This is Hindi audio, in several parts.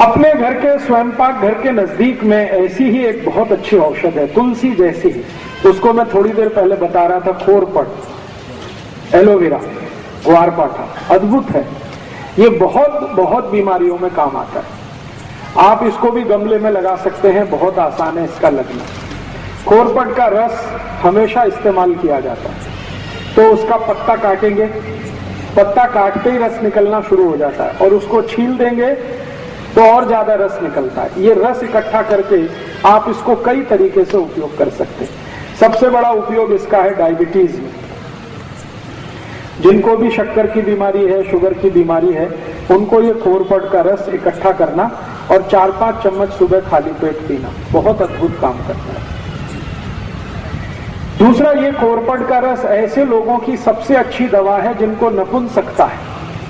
अपने घर के स्वयंपाक घर के नजदीक में ऐसी ही एक बहुत अच्छी औषध है, तुलसी जैसी ही। उसको मैं थोड़ी देर पहले बता रहा था, खोरपट, एलोवेरा, ग्वारपाठा, अद्भुत है। ये बहुत बहुत बीमारियों में काम आता है। आप इसको भी गमले में लगा सकते हैं, बहुत आसान है इसका लगना। खोरपट का रस हमेशा इस्तेमाल किया जाता है। तो उसका पत्ता काटेंगे, पत्ता काटते ही रस निकलना शुरू हो जाता है, और उसको छील देंगे तो और ज्यादा रस निकलता है। ये रस इकट्ठा करके आप इसको कई तरीके से उपयोग कर सकते हैं। सबसे बड़ा उपयोग इसका है डायबिटीज में। जिनको भी शक्कर की बीमारी है, शुगर की बीमारी है, उनको ये खोरपट का रस इकट्ठा करना और 4-5 चम्मच सुबह खाली पेट पीना बहुत अद्भुत काम करता है। दूसरा, ये खोरपट का रस ऐसे लोगों की सबसे अच्छी दवा है जिनको नपुंसकता है,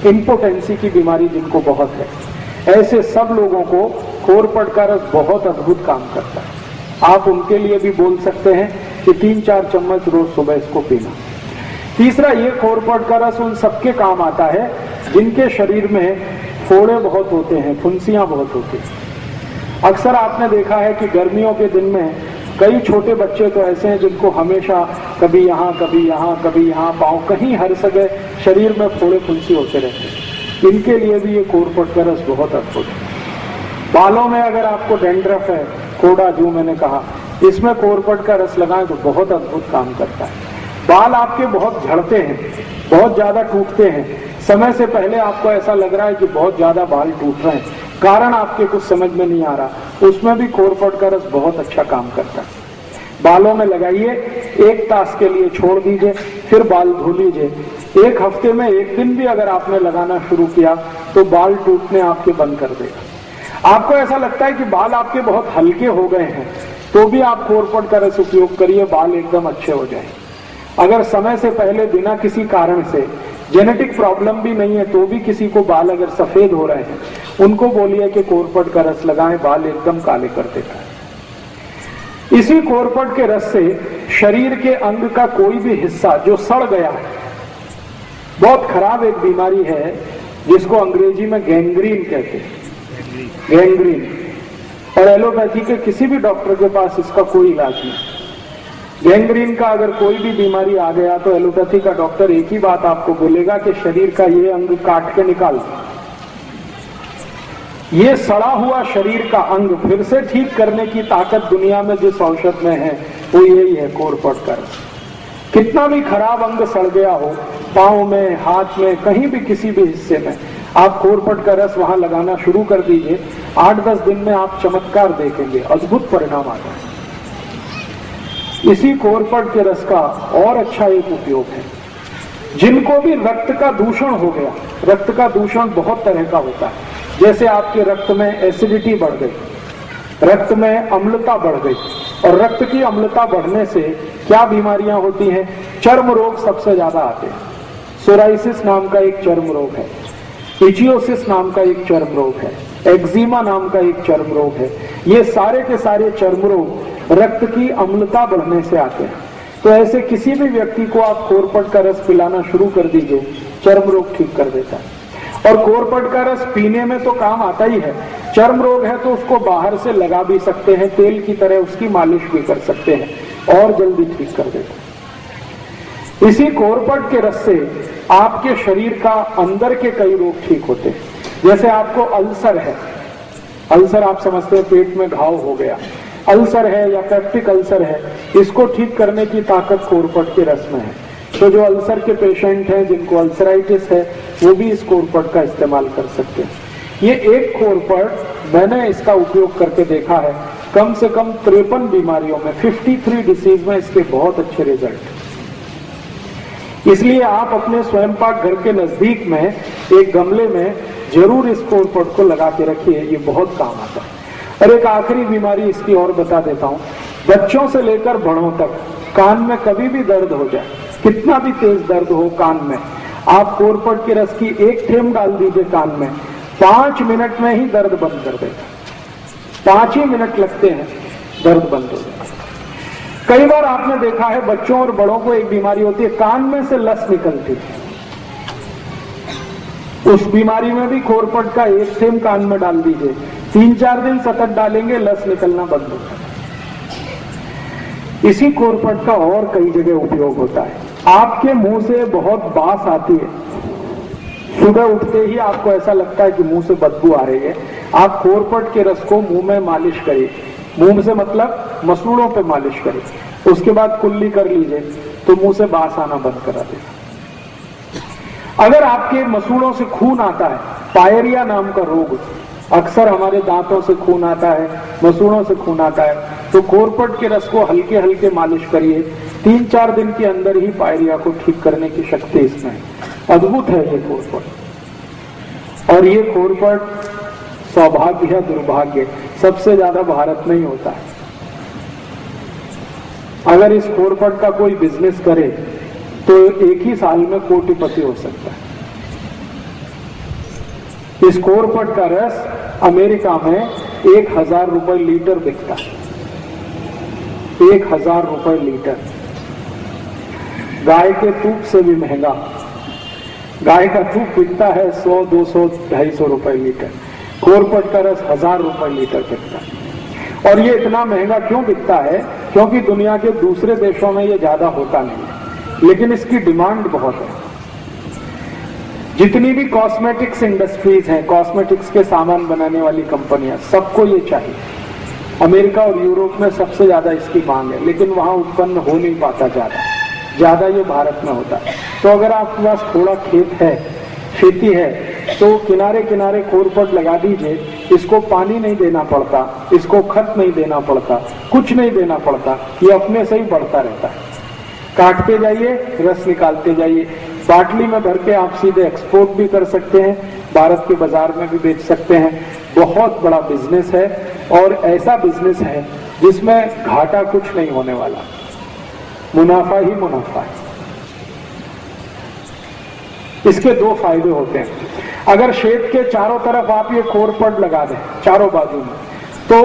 इंपोटेंसी की बीमारी जिनको बहुत है, ऐसे सब लोगों को खोरपट का रस बहुत अद्भुत काम करता है। आप उनके लिए भी बोल सकते हैं कि 3-4 चम्मच रोज सुबह इसको पीना। तीसरा, ये खोरपट का रस उन सबके काम आता है जिनके शरीर में फोड़े बहुत होते हैं, फुंसियां बहुत होती हैं। अक्सर आपने देखा है कि गर्मियों के दिन में कई छोटे बच्चे तो ऐसे हैं जिनको हमेशा कभी यहाँ कभी यहाँ कभी यहाँ, पाँव कहीं हर जगह शरीर में फोड़े फुंसी होते रहते हैं। इनके लिए भी ये खोरपट का रस बहुत अद्भुत है। बालों में अगर आपको डेंड्रफ है, कोड़ा जो मैंने कहा, इसमें खोरपट का रस लगाएं तो बहुत अद्भुत काम करता है। बाल आपके बहुत झड़ते हैं, बहुत ज्यादा टूटते हैं, समय से पहले आपको ऐसा लग रहा है कि बहुत ज्यादा बाल टूट रहे हैं, कारण आपके कुछ समझ में नहीं आ रहा, उसमें भी खोरपट का रस बहुत अच्छा काम करता है। बालों में लगाइए, 1 तास के लिए छोड़ दीजिए, फिर बाल धो लीजिए। 1 हफ्ते में 1 दिन भी अगर आपने लगाना शुरू किया तो बाल टूटने आपके बंद कर देगा। आपको ऐसा लगता है कि बाल आपके बहुत हल्के हो गए हैं, तो भी आप खोरपट का रस उपयोग करिए, बाल एकदम अच्छे हो जाए। अगर समय से पहले बिना किसी कारण से, जेनेटिक प्रॉब्लम भी नहीं है, तो भी किसी को बाल अगर सफेद हो रहे हैं, उनको बोलिए कि खोरपट का रस लगाएं, बाल एकदम काले कर देता है। इसी खोरपट के रस से शरीर के अंग का कोई भी हिस्सा जो सड़ गया है, बहुत खराब एक बीमारी है जिसको अंग्रेजी में गैंग्रीन कहते हैं, गैंग्रीन, और एलोपैथी के किसी भी डॉक्टर के पास इसका कोई इलाज नहीं। गैंग्रीन का अगर कोई भी बीमारी आ गया तो एलोपैथी का डॉक्टर एक ही बात आपको बोलेगा कि शरीर का ये अंग काट के निकाल। ये सड़ा हुआ शरीर का अंग फिर से ठीक करने की ताकत दुनिया में जिस औषध में है वो यही है, खोरपट का रस। कितना भी खराब अंग सड़ गया हो, पांव में, हाथ में, कहीं भी किसी भी हिस्से में, आप खोरपट का रस वहां लगाना शुरू कर दीजिए। 8-10 दिन में आप चमत्कार देखेंगे, अद्भुत परिणाम आता है। इसी खोरपट के रस का और अच्छा एक उपयोग है, जिनको भी रक्त का दूषण हो गया, रक्त का दूषण बहुत तरह का होता है, जैसे आपके रक्त में एसिडिटी बढ़ गई, रक्त में अम्लता बढ़ गई, और रक्त की अम्लता बढ़ने से क्या बीमारियां होती हैं? चर्म रोग सबसे ज्यादा आते हैं। सोराइसिस नाम का एक चर्म रोग है, इचियोसिस नाम का एक चर्म रोग है, एक्जिमा नाम का एक चर्म रोग है। ये सारे के सारे चर्म रोग रक्त की अम्लता बढ़ने से आते हैं। तो ऐसे किसी भी व्यक्ति को आप खोरपट का रस पिलाना शुरू कर दीजिए, चर्म रोग ठीक कर देता है। और खोरपट का रस पीने में तो काम आता ही है, चर्म रोग है तो उसको बाहर से लगा भी सकते हैं, तेल की तरह उसकी मालिश भी कर सकते हैं और जल्दी ठीक कर देता है। इसी खोरपट के रस से आपके शरीर का अंदर के कई रोग ठीक होते हैं। जैसे आपको अल्सर है, अल्सर आप समझते हैं पेट में घाव हो गया, अल्सर है या पेप्टिक अल्सर है, इसको ठीक करने की ताकत खोरपट के रस में है। तो जो अल्सर के पेशेंट हैं, जिनको अल्सराइटिस है, वो भी इस खोरपट का इस्तेमाल कर सकते हैं। ये एक खोरपट मैंने इसका उपयोग करके देखा है, कम से कम 53 बीमारियों में, 53 डिसीज में इसके बहुत अच्छे रिजल्ट। इसलिए आप अपने स्वयंपाक घर के नजदीक में एक गमले में जरूर इस खोरपट को लगा के रखिए, ये बहुत काम आता है। और एक आखिरी बीमारी इसकी और बता देता हूँ, बच्चों से लेकर बड़ों तक कान में कभी भी दर्द हो जाए, कितना भी तेज दर्द हो कान में, आप खोरपट के रस की 1 थेंब डाल दीजिए कान में, 5 मिनट में ही दर्द बंद कर देगा। 5 ही मिनट लगते हैं, दर्द बंद हो जाएगा। कई बार आपने देखा है बच्चों और बड़ों को एक बीमारी होती है, कान में से लस निकलती है। उस बीमारी में भी खोरपट का 1 थेंब कान में डाल दीजिए, 3-4 दिन सतत डालेंगे, लस निकलना बंद होता है। इसी कोरपट का और कई जगह उपयोग होता है। आपके मुंह से बहुत बास आती है, सुबह उठते ही आपको ऐसा लगता है कि मुंह से बदबू आ रही है, आप कोरपट के रस को मुंह में मालिश करिए। मुंह से मतलब मसूड़ों पे मालिश करिए, उसके बाद कुल्ली कर लीजिए तो मुंह से बास आना बंद करा देगा। अगर आपके मसूड़ों से खून आता है, पायरिया नाम का रोग, अक्सर हमारे दांतों से खून आता है, मसूड़ों से खून आता है, तो कोरपट के रस को हल्के हल्के मालिश करिए। 3-4 दिन के अंदर ही पायरिया को ठीक करने की शक्ति इसमें है। अद्भुत है ये कोरपट। और ये कोरपट सौभाग्य या दुर्भाग्य सबसे ज्यादा भारत में ही होता है। अगर इस कोरपट का कोई बिजनेस करे तो एक ही साल में कोटिपति हो सकता है। इस कोरपट का रस अमेरिका में 1000 रुपए लीटर बिकता है। 1000 रुपए लीटर। गाय के दूध से भी महंगा। गाय का दूध बिकता है 100, 200, 250 रुपए लीटर। कोरपट का रस 1000 रुपए लीटर बिकता है। और ये इतना महंगा क्यों बिकता है? क्योंकि दुनिया के दूसरे देशों में ये ज्यादा होता नहीं है, लेकिन इसकी डिमांड बहुत है। जितनी भी कॉस्मेटिक्स इंडस्ट्रीज हैं, कॉस्मेटिक्स के सामान बनाने वाली कंपनियां, सबको ये चाहिए। अमेरिका और यूरोप में सबसे ज्यादा इसकी मांग है, लेकिन वहां उत्पन्न हो नहीं पाता ज्यादा ये भारत में होता है। तो अगर आपके पास थोड़ा खेत है, खेती है, तो किनारे किनारे कोरपट लगा दीजिए। इसको पानी नहीं देना पड़ता, इसको खत नहीं देना पड़ता, कुछ नहीं देना पड़ता, ये अपने से ही बढ़ता रहता है। काटते जाइए, रस निकालते जाइए। बाटली में भर के आप सीधे एक्सपोर्ट भी कर सकते हैं, भारत के बाजार में भी बेच सकते हैं। बहुत बड़ा बिजनेस है और ऐसा बिजनेस है जिसमें घाटा कुछ नहीं होने वाला, मुनाफा ही मुनाफा है। इसके 2 फायदे होते हैं। अगर खेत के चारों तरफ आप ये कोरपट लगा दें, चारों बाजू में, तो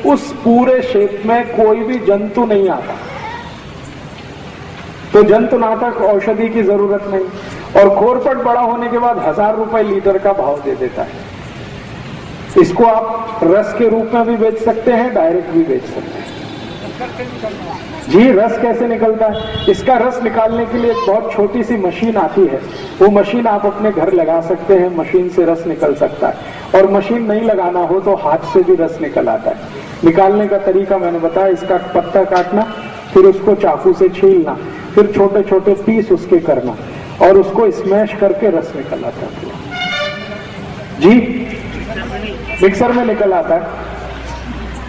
उस पूरे खेत में कोई भी जंतु नहीं आता, तो जंतुनाशक औषधि की जरूरत नहीं। और कोरपट बड़ा होने के बाद 1000 रुपए लीटर का भाव दे देता है। इसको आप रस के रूप में भी बेच सकते हैं, डायरेक्ट भी बेच सकते हैं। जी, रस कैसे निकलता है? इसका रस निकालने के लिए एक बहुत छोटी सी मशीन आती है, वो मशीन आप अपने घर लगा सकते हैं। मशीन से रस निकल सकता है। और मशीन नहीं लगाना हो तो हाथ से भी रस निकल आता है। निकालने का तरीका मैंने बताया, इसका पत्ता काटना, फिर उसको चाकू से छीलना, फिर छोटे छोटे पीस उसके करना और उसको स्मैश करके रस निकल आता है। जी, मिक्सर में निकल आता है।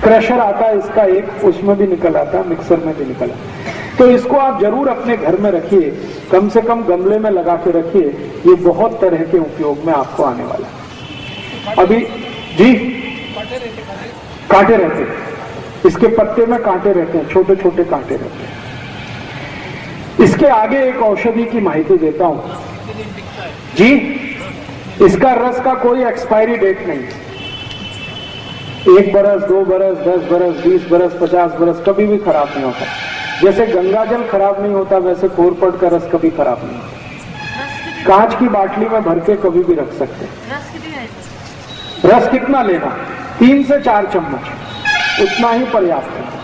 क्रशर आता है इसका एक, उसमें भी निकल आता है, मिक्सर में भी निकल आता है। तो इसको आप जरूर अपने घर में रखिए, कम से कम गमले में लगा के रखिए। ये बहुत तरह के उपयोग में आपको आने वाला है। अभी जी, कांटे रहते हैं इसके पत्ते में, कांटे रहते हैं, छोटे छोटे कांटे रहते हैं। इसके आगे एक औषधि की माहिती देता हूं जी। इसका रस का कोई एक्सपायरी डेट नहीं है। 1 बरस, 2 बरस, 10 बरस, 20 बरस, 50 बरस कभी भी खराब नहीं होता। जैसे गंगा जल खराब नहीं होता, वैसे कोरपट का रस कभी खराब नहीं होता। कांच की बाटली में भर के कभी भी रख सकते हैं। रस कितना लेना? 3 से 4 चम्मच, उतना ही पर्याप्त है।